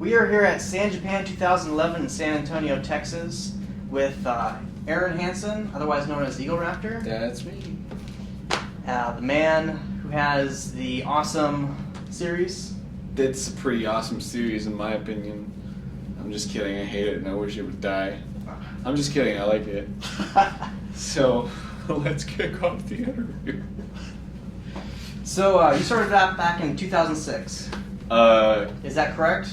We are here at San Japan 2011 in San Antonio, Texas, with Arin Hanson, otherwise known as Egoraptor. That's me. The man who has the awesome series. It's a pretty awesome series, in my opinion. I'm just kidding. I hate it, and I wish it would die. I'm just kidding. I like it. So, let's kick off the interview. So, you started that back in 2006. Is that correct?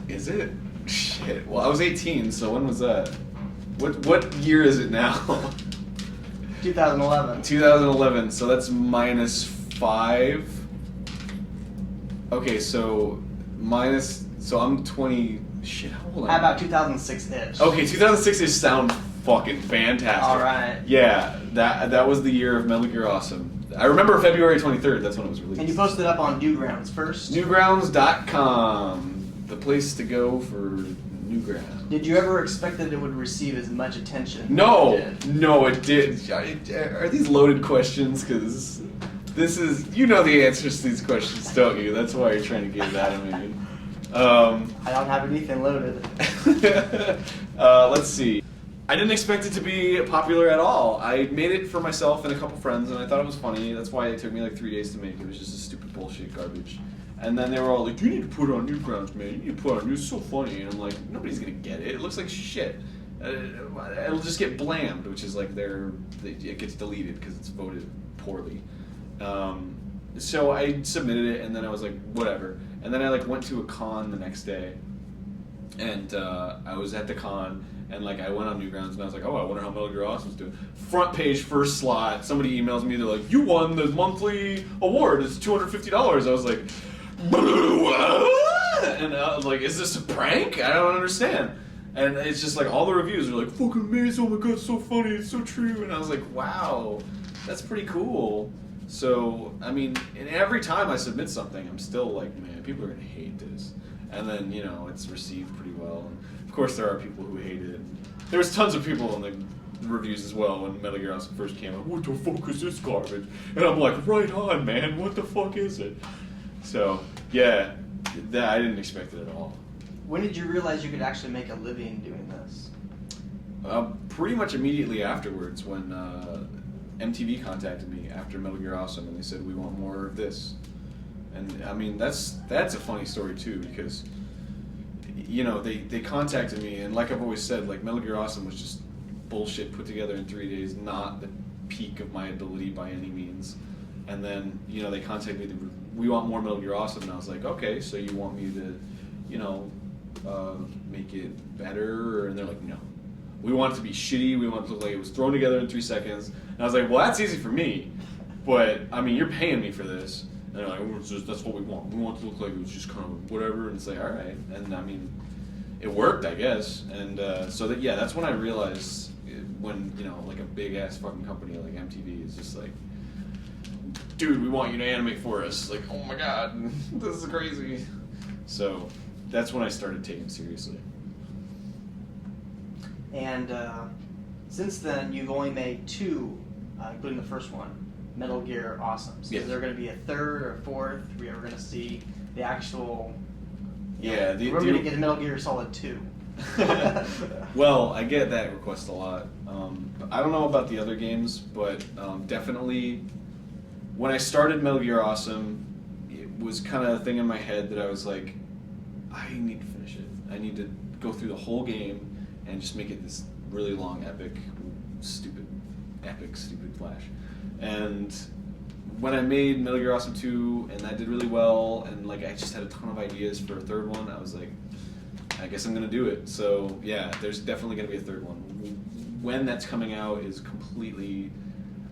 Is it? Shit. Well, I was 18, so when was that? What year is it now? 2011. 2011, so that's -5. Okay, so I'm 20. Shit, how old am I? How about 2006-ish? Okay, 2006-ish sounds fucking fantastic. All right. Yeah, that was the year of Metal Gear Awesome. I remember February 23rd, that's when it was released. And you posted it up on Newgrounds first? Newgrounds.com, the place to go for Newgrounds. Did you ever expect that it would receive as much attention? No, as it did? no, it did. Are these loaded questions? Because this is, you know the answers to these questions, don't you? That's why you're trying to get it out of me. I don't have anything loaded. Let's see. I didn't expect it to be popular at all. I made it for myself and a couple friends, and I thought it was funny. That's why it took me like 3 days to make. It was just a stupid bullshit garbage. And then they were all like, "You need to put it on Newgrounds, man. You need to put it on. It's so funny." And I'm like, "Nobody's gonna get it. It looks like shit. It'll just get blammed," which is like it gets deleted because it's voted poorly. So I submitted it, and then I was like, whatever. And then I like went to a con the next day, and I was at the con, and like I went on Newgrounds, and I was like, oh, I wonder how Metal Gear Awesome's doing. Front page, first slot. Somebody emails me, they're like, you won the monthly award. It's $250. I was like, and I was like, is this a prank? I don't understand. And it's just like all the reviews are like, fucking amazing. Oh my god, it's so funny. It's so true. And I was like, wow, that's pretty cool. So, I mean, and every time I submit something, I'm still like, man, people are going to hate this. And then, you know, it's received pretty well. And of course, there are people who hate it. There was tons of people in the reviews as well when Metal Gear Awesome first came out. What the fuck is this garbage? And I'm like, right on, man. What the fuck is it? So, yeah, I didn't expect it at all. When did you realize you could actually make a living doing this? Pretty much immediately afterwards when MTV contacted me after Metal Gear Awesome, and they said, we want more of this. And I mean, that's a funny story too, because you know, they contacted me, and like I've always said, like Metal Gear Awesome was just bullshit put together in 3 days, not the peak of my ability by any means. And then, you know, they contacted me, we want more Metal Gear Awesome, and I was like, okay, so you want me to, you know, make it better? And they're like, no. We want it to be shitty, we want it to look like it was thrown together in 3 seconds. And I was like, well, that's easy for me, but, I mean, you're paying me for this. And they're like, that's what we want. We want it to look like it was just kind of whatever. And it's like, all right. And, I mean, it worked, I guess. And so, yeah, that's when I realized when, you know, like a big-ass fucking company like MTV is just like, dude, we want you to animate for us. Like, oh, my God, this is crazy. So that's when I started taking it seriously. And since then, you've only made 2, including the first one, Metal Gear Awesome. So yes. Is there going to be a third or a fourth? Are we ever going to see the actual... Yeah. We're going to get a Metal Gear Solid 2. Well, I get that request a lot. I don't know about the other games, but definitely when I started Metal Gear Awesome, it was kind of a thing in my head that I was like, I need to finish it. I need to go through the whole game and just make it this really long, epic, stupid Flash. And when I made Metal Gear Awesome 2, and that did really well, and like I just had a ton of ideas for a third one, I was like, I guess I'm gonna do it. So yeah, there's definitely gonna be a third one. When that's coming out is completely...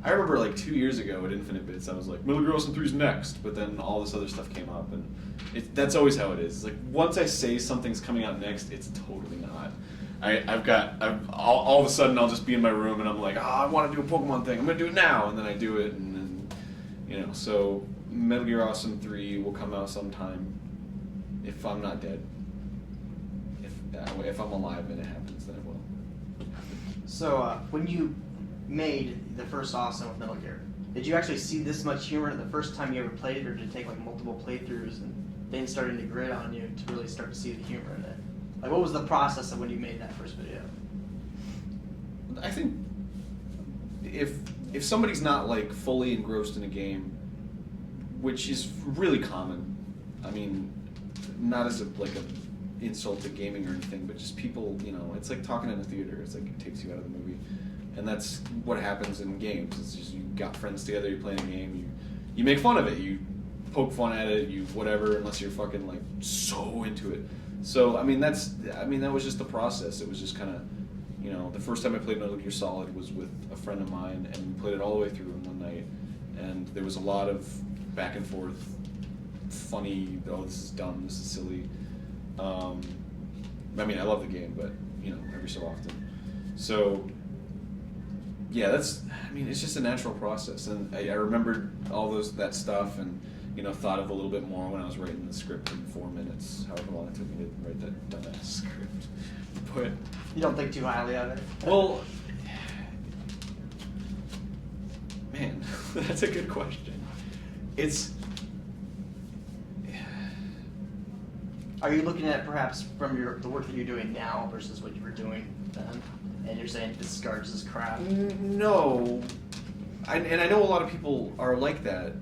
I remember like 2 years ago at Infinite Bits, I was like, Metal Gear Awesome 3's next, but then all this other stuff came up, and that's always how it is. It's like, once I say something's coming out next, it's totally not. All of a sudden I'll just be in my room and I'm like, I want to do a Pokemon thing, I'm going to do it now, and then I do it, and then, you know, so Metal Gear Awesome 3 will come out sometime, if I'm not dead. If I'm alive and it happens, then it will. So, when you made the first Awesome with Metal Gear, did you actually see this much humor the first time you ever played it, or did it take like multiple playthroughs? And things starting to grit on you to really start to see the humor in it? Like, what was the process of when you made that first video? I think if somebody's not like fully engrossed in a game, which is really common, I mean, not as a insult to gaming or anything, but just people, you know, it's like talking in a theater. It's like it takes you out of the movie, and that's what happens in games. It's just you got friends together, you're playing a game, you make fun of it, you poke fun at it, you whatever, unless you're fucking like so into it. So I mean that was just the process. It was just kind of, you know, the first time I played Metal Gear Solid was with a friend of mine, and we played it all the way through in one night, and there was a lot of back and forth, funny, oh this is dumb, this is silly. I mean, I love the game, but, you know, every so often. So, yeah, it's just a natural process. And I remembered all that stuff and, you know, thought of a little bit more when I was writing the script in 4 minutes, however long it took me to write that dumbass script. But you don't think too highly of it? Well, man, that's a good question. Are you looking at perhaps from the work that you're doing now versus what you were doing then, and you're saying discards this crap? No, and I know a lot of people are like that,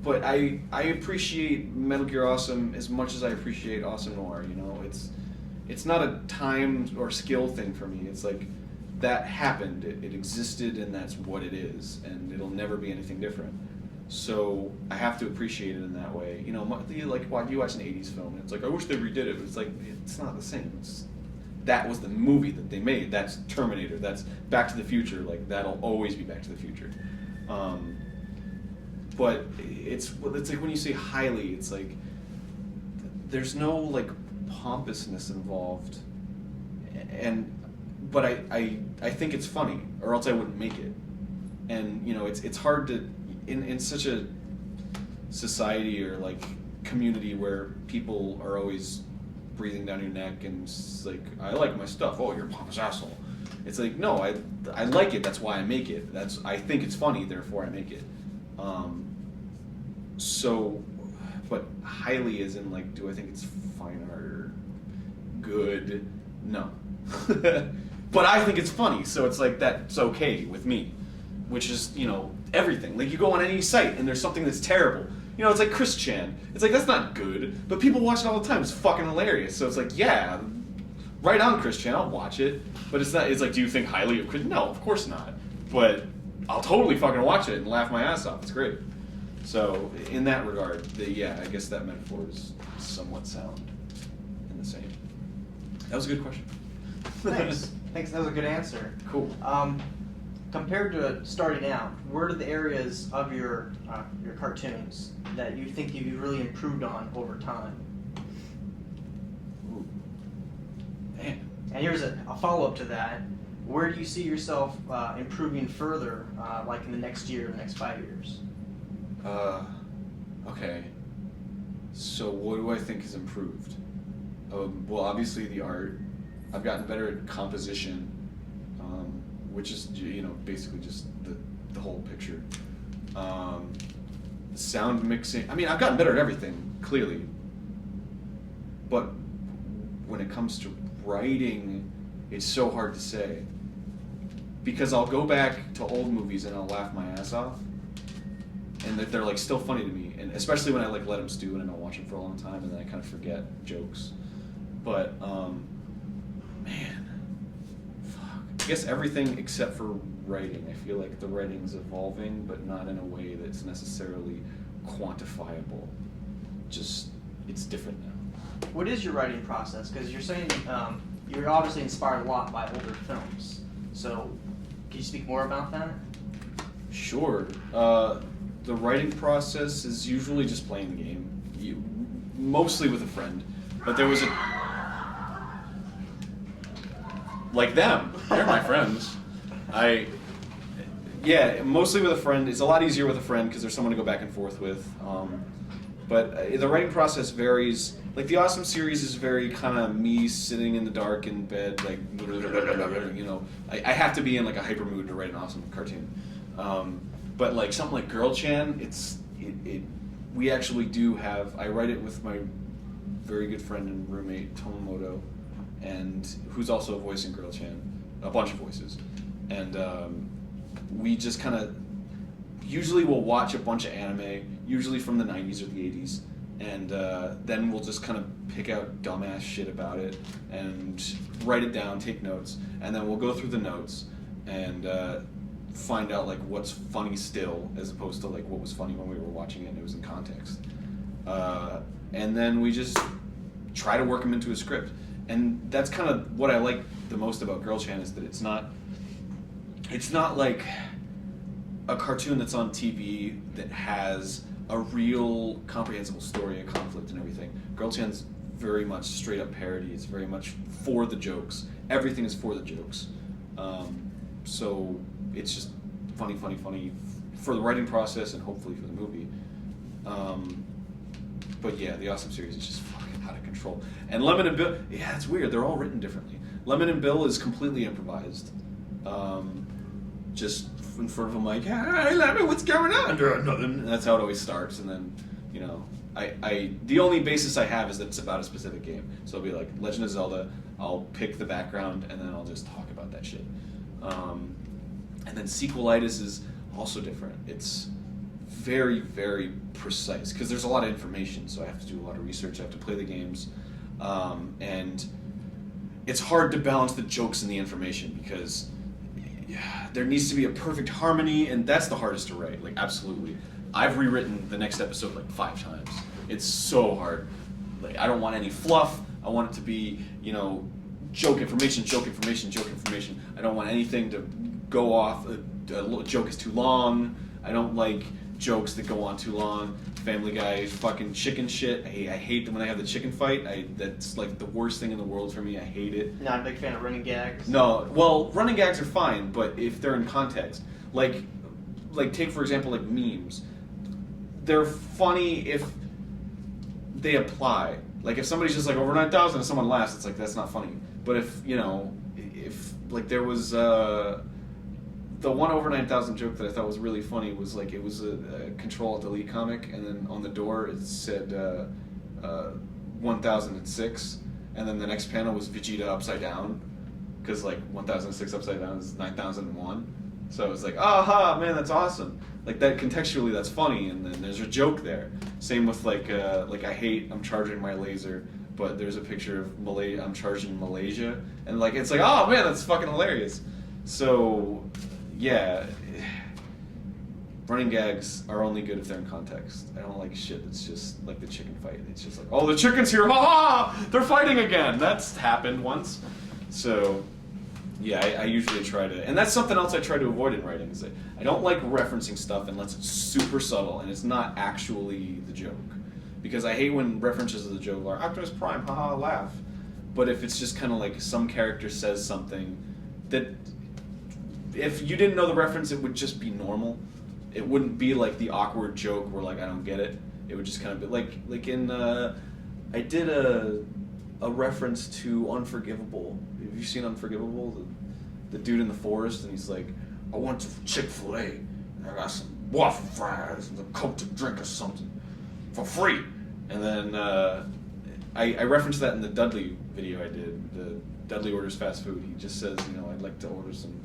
but I appreciate Metal Gear Awesome as much as I appreciate Awesome Noir. You know, it's not a time or skill thing for me. It's like that happened, it existed, and that's what it is, and it'll never be anything different. So I have to appreciate it in that way. You know, like when you watch an 80s film, and it's like, I wish they redid it, but it's like, it's not the same. That was the movie that they made. That's Terminator. That's Back to the Future. Like, that'll always be Back to the Future. But it's like when you say highly, it's like, there's no, like, pompousness involved. But I think it's funny, or else I wouldn't make it. And, you know, it's hard to, in such a society or like community where people are always breathing down your neck and it's like, I like my stuff, oh, you're a pompous asshole. It's like, no, I like it, that's why I make it. I think it's funny, therefore I make it. So, but highly as in like, do I think it's fine art or good? No. But I think it's funny, so it's like, that's okay with me. Which is, you know, everything. Like, you go on any site and there's something that's terrible. You know, it's like Chris Chan. It's like, that's not good, but people watch it all the time. It's fucking hilarious. So it's like, yeah, right on, Chris Chan, I'll watch it. But it's not, it's like, do you think highly of Chris? No, of course not. But I'll totally fucking watch it and laugh my ass off. It's great. So, in that regard, yeah, I guess that metaphor is somewhat sound in the same. That was a good question. Thanks. Thanks, that was a good answer. Cool. Compared to starting out, where are the areas of your cartoons that you think you've really improved on over time? Ooh. Man. And here's a follow-up to that. Where do you see yourself improving further, like in the next year, the next 5 years? Okay. So what do I think has improved? Well, obviously the art. I've gotten better at composition. Which is, you know, basically just the whole picture. Sound mixing. I mean, I've gotten better at everything, clearly. But when it comes to writing, it's so hard to say. Because I'll go back to old movies and I'll laugh my ass off. And they're like still funny to me. And especially when I like let them stew and I don't watch them for a long time and then I kind of forget jokes. But, man. I guess everything except for writing. I feel like the writing's evolving, but not in a way that's necessarily quantifiable. Just, it's different now. What is your writing process? Because you're saying you're obviously inspired a lot by older films. So, can you speak more about that? Sure. The writing process is usually just playing the game, mostly with a friend. But there was like them. They're my friends. Yeah, mostly with a friend. It's a lot easier with a friend because there's someone to go back and forth with. But the writing process varies. Like the Awesome series is very kind of me sitting in the dark in bed, like, you know. I have to be in like a hyper mood to write an awesome cartoon. But like something like Girl Chan, we actually do have. I write it with my very good friend and roommate Tomomoto, and who's also a voice in Girl Chan, a bunch of voices, and we just kind of usually we'll watch a bunch of anime, usually from the 90s or the 80s, and then we'll just kind of pick out dumbass shit about it and write it down, take notes, and then we'll go through the notes and find out like what's funny still, as opposed to like what was funny when we were watching it and it was in context. And then we just try to work them into a script. And that's kind of what I like the most about Girl Chan, is that it's not like a cartoon that's on TV that has a real comprehensible story, a conflict and everything. Girl Chan's very much straight up parody. It's very much for the jokes. Everything is for the jokes. So it's just funny for the writing process and hopefully for the movie. But yeah, the Awesome series is just fucking out of control. And Lemon and Bill, yeah, it's weird. They're all written differently. Lemon and Bill is completely improvised. Just in front of them, like, "Hey, Lemon, what's going on?" And that's how it always starts. And then, you know, the only basis I have is that it's about a specific game. So it'll be like Legend of Zelda. I'll pick the background and then I'll just talk about that shit. And then Sequelitis is also different. It's very, very precise because there's a lot of information, so I have to do a lot of research. I have to play the games, and it's hard to balance the jokes and the information because there needs to be a perfect harmony, and that's the hardest to write. Like, absolutely. I've rewritten the next episode like 5 times. It's so hard. Like, I don't want any fluff. I want it to be, you know, joke information. I don't want anything to go off. A joke is too long. I don't like jokes that go on too long. Family Guy, fucking chicken shit. I hate when they have the chicken fight. That's like the worst thing in the world for me. I hate it. Not a big fan of running gags. No, well, running gags are fine, but if they're in context, like take for example like memes, they're funny if they apply. Like if somebody's just like over 9,000 and someone laughs, it's like that's not funny. But if like there was the one over 9,000 joke that I thought was really funny was like it was a Control-Alt-Delete comic, and then on the door it said 1006, and then the next panel was Vegeta upside down, because like 1006 upside down is 9001. So it was like, aha, man, that's awesome. Like that contextually, that's funny, and then there's a joke there. Same with like I'm charging my laser, but there's a picture of I'm charging Malaysia, and like it's like, oh man, that's fucking hilarious. So yeah, running gags are only good if they're in context. I don't like shit that's just like the chicken fight. It's just like, oh, the chicken's here, ha ha! They're fighting again. That's happened once. So yeah, I usually try to, and that's something else I try to avoid in writing. Is that I don't like referencing stuff unless it's super subtle and it's not actually the joke. Because I hate when references of the joke are Optimus Prime, haha, laugh. But if it's just kind of like some character says something that, if you didn't know the reference, it would just be normal. It wouldn't be like the awkward joke where like I don't get it. It would just kind of be like in I did a reference to Unforgivable. Have you seen Unforgivable? The dude in the forest, and he's like, I went to Chick-fil-A and I got some waffle fries and a Coke to drink or something for free. And then I referenced that in the Dudley video I did. The Dudley orders fast food. He just says, you know, I'd like to order some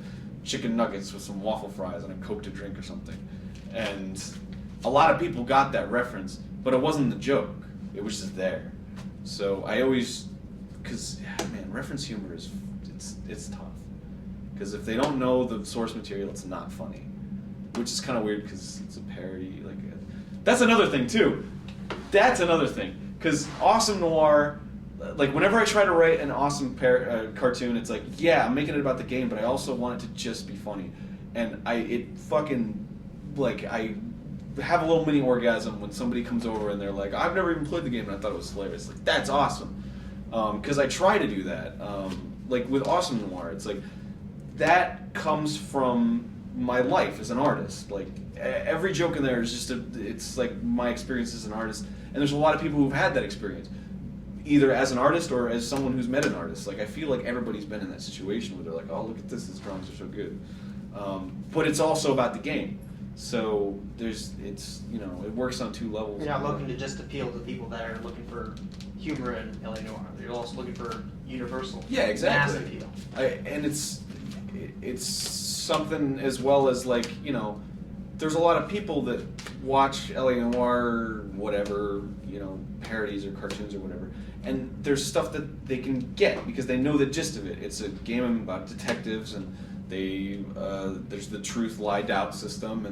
chicken nuggets with some waffle fries and a Coke to drink or something. And a lot of people got that reference, but it wasn't the joke. It was just there. So I always, because man, reference humor is it's tough. Because if they don't know the source material, it's not funny, which is kind of weird because it's a parody. Like that's another thing too. That's another thing because Awesome Noir. Like, whenever I try to write an awesome cartoon, it's like, yeah, I'm making it about the game, but I also want it to just be funny. And I have a little mini orgasm when somebody comes over and they're like, I've never even played the game, and I thought it was hilarious. Like, that's awesome. Because I try to do that. Like, with Awesome Noir, it's like, that comes from my life as an artist. Like, every joke in there is just it's like my experience as an artist. And there's a lot of people who've had that experience, either as an artist or as someone who's met an artist. Like, I feel like everybody's been in that situation where they're like, oh, look at this, his drawings are so good. But it's also about the game. So it's it works on two levels. You're not looking to just appeal to people that are looking for humor in LA Noire. You're also looking for universal, mass appeal. And it's something as well as like, there's a lot of people that watch LA Noire, whatever, parodies or cartoons or whatever, and there's stuff that they can get because they know the gist of it. It's a game about detectives, and there's the truth lie doubt system,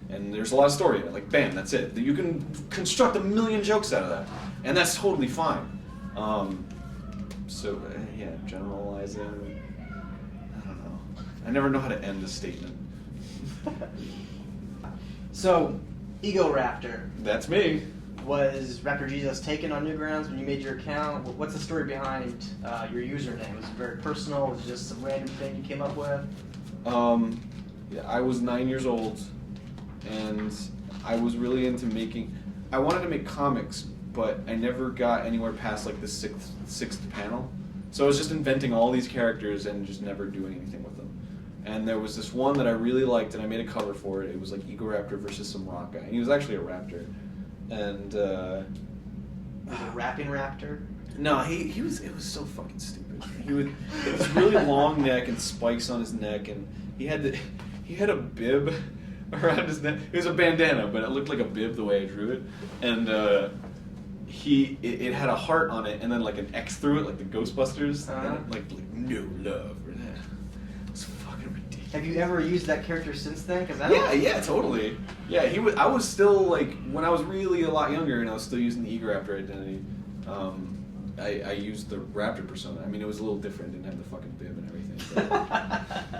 and there's a lot of story in it. Like, bam, that's it. You can construct a million jokes out of that, and that's totally fine. Generalizing. I don't know. I never know how to end a statement. So, Egoraptor. That's me. Was Raptor Jesus taken on Newgrounds when you made your account? What's the story behind your username? Was it very personal? Was it just some random thing you came up with? I was 9 years old, and I was really into I wanted to make comics, but I never got anywhere past like the sixth panel. So I was just inventing all these characters and just never doing anything with them. And there was this one that I really liked, and I made a cover for it. It was like Egoraptor versus some rock guy. And he was actually a raptor. And was it rapping raptor? No, it was so fucking stupid. He had this really long neck and spikes on his neck, and he had a bib around his neck. It was a bandana, but it looked like a bib the way I drew it. And it had a heart on it, and then like an X through it, like the Ghostbusters, and like no love or that. It's fucking ridiculous. Have you ever used that character since then? Yeah, totally. Yeah, I was still like, when I was really a lot younger, and I was still using the Egoraptor identity. I used the Raptor persona. I mean, it was a little different. Didn't have the fucking bib and everything,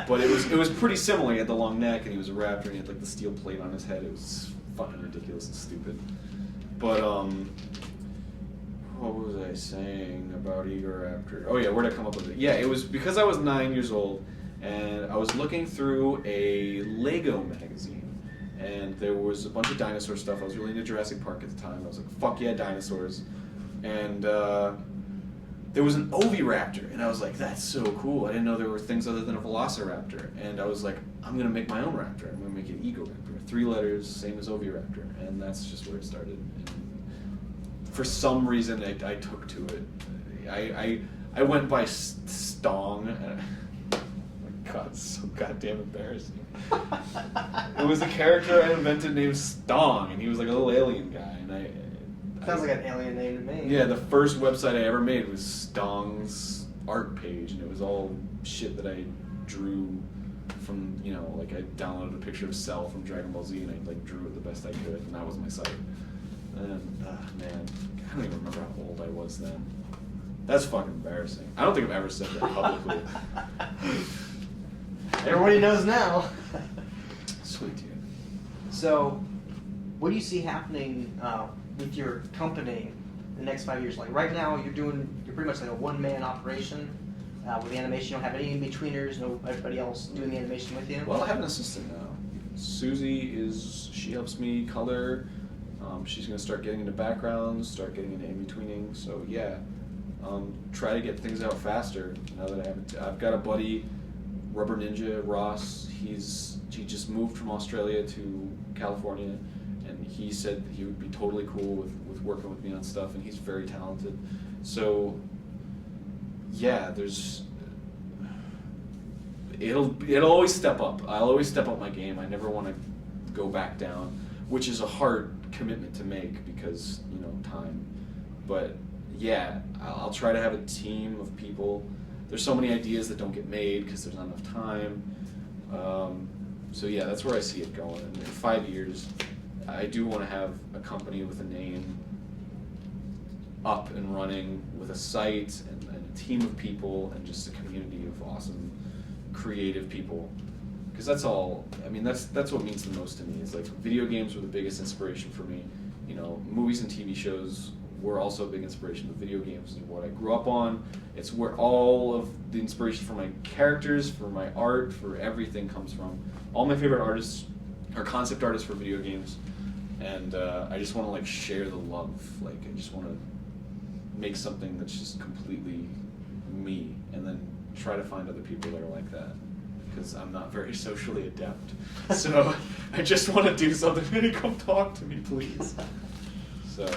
but it was pretty similar. He had the long neck, and he was a raptor, and he had like the steel plate on his head. It was fucking ridiculous and stupid. But what was I saying about Egoraptor? Oh yeah, where'd I come up with it? Yeah, it was because I was 9 years old, and I was looking through a Lego magazine, and there was a bunch of dinosaur stuff. I was really into Jurassic Park at the time. I was like, fuck yeah, dinosaurs. And there was an Oviraptor, and I was like, that's so cool. I didn't know there were things other than a Velociraptor. And I was like, I'm going to make my own raptor. I'm going to make it Egoraptor. 3 letters, same as Oviraptor. And that's just where it started. And for some reason, I took to it. I went by Stong. Oh my God, it's so goddamn embarrassing. It was a character I invented named Stong, and he was like a little alien guy. And sounds like an alien name to me. Yeah, the first website I ever made was Stong's art page, and it was all shit that I drew from, like I downloaded a picture of Cell from Dragon Ball Z, and I like drew it the best I could, and that was my site. And man, I don't even remember how old I was then. That's fucking embarrassing. I don't think I've ever said that publicly. Everybody knows now. Sweet dude. So, what do you see happening with your company in the next 5 years? Like right now, you're pretty much like a one-man operation with the animation. You don't have any in-betweeners, no everybody else doing the animation with you. Well, I have an assistant now. Susie she helps me color. She's gonna start getting into backgrounds, start getting into in-betweening. So yeah, try to get things out faster. Now that I've got a buddy, Rubber Ninja Ross. He just moved from Australia to California. And he said that he would be totally cool with working with me on stuff, and he's very talented. So, yeah, it'll always step up. I'll always step up my game. I never want to go back down, which is a hard commitment to make because, time. But, yeah, I'll try to have a team of people. There's so many ideas that don't get made because there's not enough time. So, yeah, that's where I see it going. In 5 years... I do want to have a company with a name up and running with a site and a team of people and just a community of awesome, creative people. Because that's all, that's what means the most to me. Is like video games were the biggest inspiration for me. Movies and TV shows were also a big inspiration, but video games is what I grew up on. It's where all of the inspiration for my characters, for my art, for everything comes from. All my favorite artists are concept artists for video games. And I just want to share the love. I just want to make something that's just completely me, and then try to find other people that are like that. because I'm not very socially adept. So I just want to do something. Hey, come talk to me, please. So,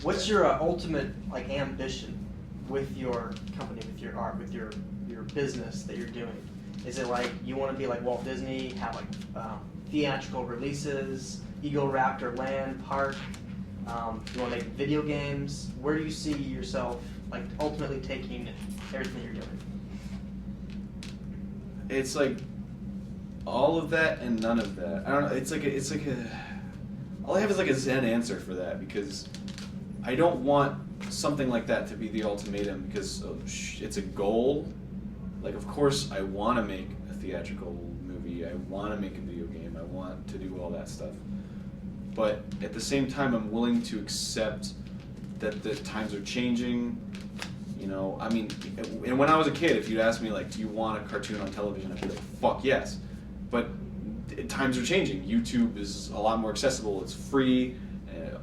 what's your ultimate like ambition with your company, with your art, with your business that you're doing? Is it like you want to be like Walt Disney, have like theatrical releases, Egoraptor land park? You want to make video games? Where do you see yourself like ultimately taking everything you're doing? it's like all of that and none of that. I don't know. It's like a. All I have is like a Zen answer for that, because I don't want something like that to be the ultimatum, because it's a goal. Like, of course, I want to make a theatrical movie. I want to make a video game. I want to do all that stuff. But at the same time, I'm willing to accept that the times are changing. You know, I mean, and when I was a kid, if you'd asked me, like, do you want a cartoon on television, I'd be like, fuck yes. But times are changing. YouTube is a lot more accessible. It's free.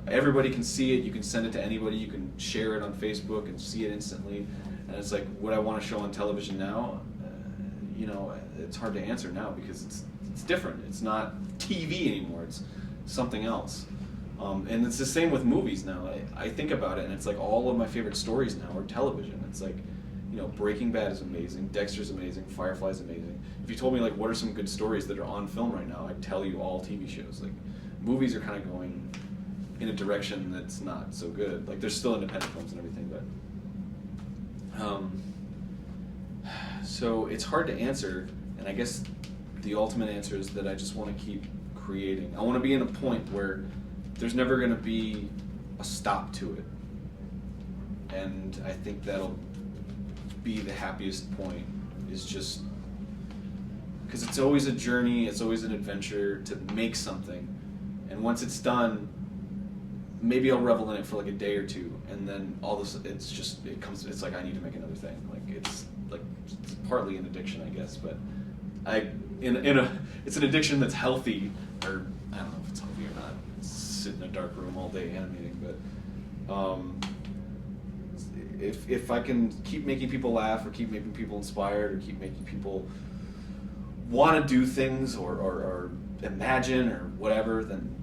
Everybody can see it. You can send it to anybody. You can share it on Facebook and see it instantly. And it's like, would I want to show on television now? You know, it's hard to answer now, because it's different. It's not TV anymore. It's something else. And it's the same with movies now. I think about it, and it's like all of my favorite stories now are television. It's like, you know, Breaking Bad is amazing, Dexter's amazing, Firefly's amazing. If you told me, like, what are some good stories that are on film right now, I'd tell you all TV shows. Like, movies are kind of going in a direction that's not so good. Like, there's still independent films and everything, but so it's hard to answer, and I guess the ultimate answer is that I just want to keep creating. I want to be in a point where there's never going to be a stop to it, and I think that'll be the happiest point, is just because it's always a journey, it's always an adventure to make something, and once it's done, maybe I'll revel in it for like a day or two, and then all this, it's like I need to make another thing. Like, it's partly an addiction, I guess, but it's an addiction that's healthy, or I don't know if it's healthy or not. Sit in a dark room all day animating, but if I can keep making people laugh, or keep making people inspired, or keep making people want to do things, or imagine, or whatever, then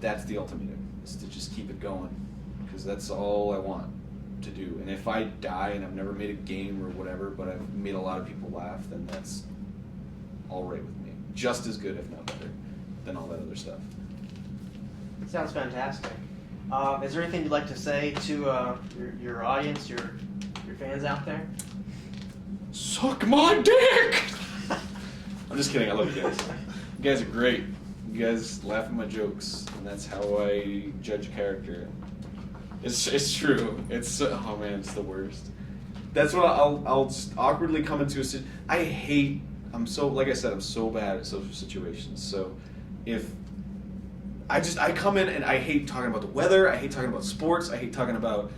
that's the ultimate, is to just keep it going, because that's all I want to do. And if I die and I've never made a game or whatever, but I've made a lot of people laugh, then that's all right with me. Just as good, if not better, than all that other stuff. Sounds fantastic. Is there anything you'd like to say to your audience, your fans out there? Suck my dick! I'm just kidding. I love you guys. You guys are great. You guys laugh at my jokes, and that's how I judge a character. It's true. It's oh man, it's the worst. That's what I'll just awkwardly come into a I'm so, like I said, I'm so bad at social situations. So if I come in and I hate talking about the weather, I hate talking about sports, I hate talking about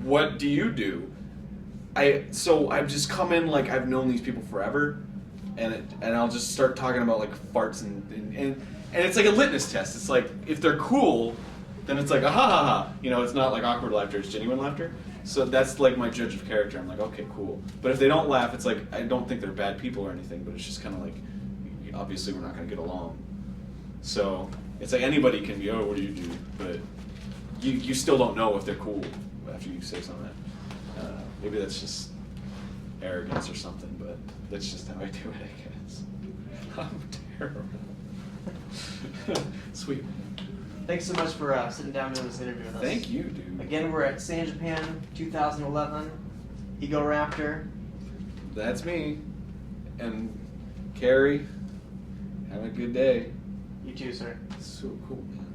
what do you do. So I've just come in like I've known these people forever, and I'll just start talking about like farts and it's like a litmus test. It's like, if they're cool, then it's like a ha ha ha. You know, it's not like awkward laughter, it's genuine laughter. So that's like my judge of character. I'm like, okay, cool. But if they don't laugh, it's like, I don't think they're bad people or anything, but it's just kind of like, obviously we're not going to get along. So it's like anybody can be, oh, what do you do? But you still don't know if they're cool after you say something. Maybe that's just arrogance or something, but that's just how I do it, I guess. I'm terrible. Sweet. Thanks so much for sitting down and doing this interview with us. Thank you, dude. Again, we're at San Japan 2011, Egoraptor. That's me. And Carey, have a good day. You too, sir. So cool, man.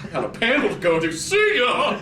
I got a panel to go to. See ya!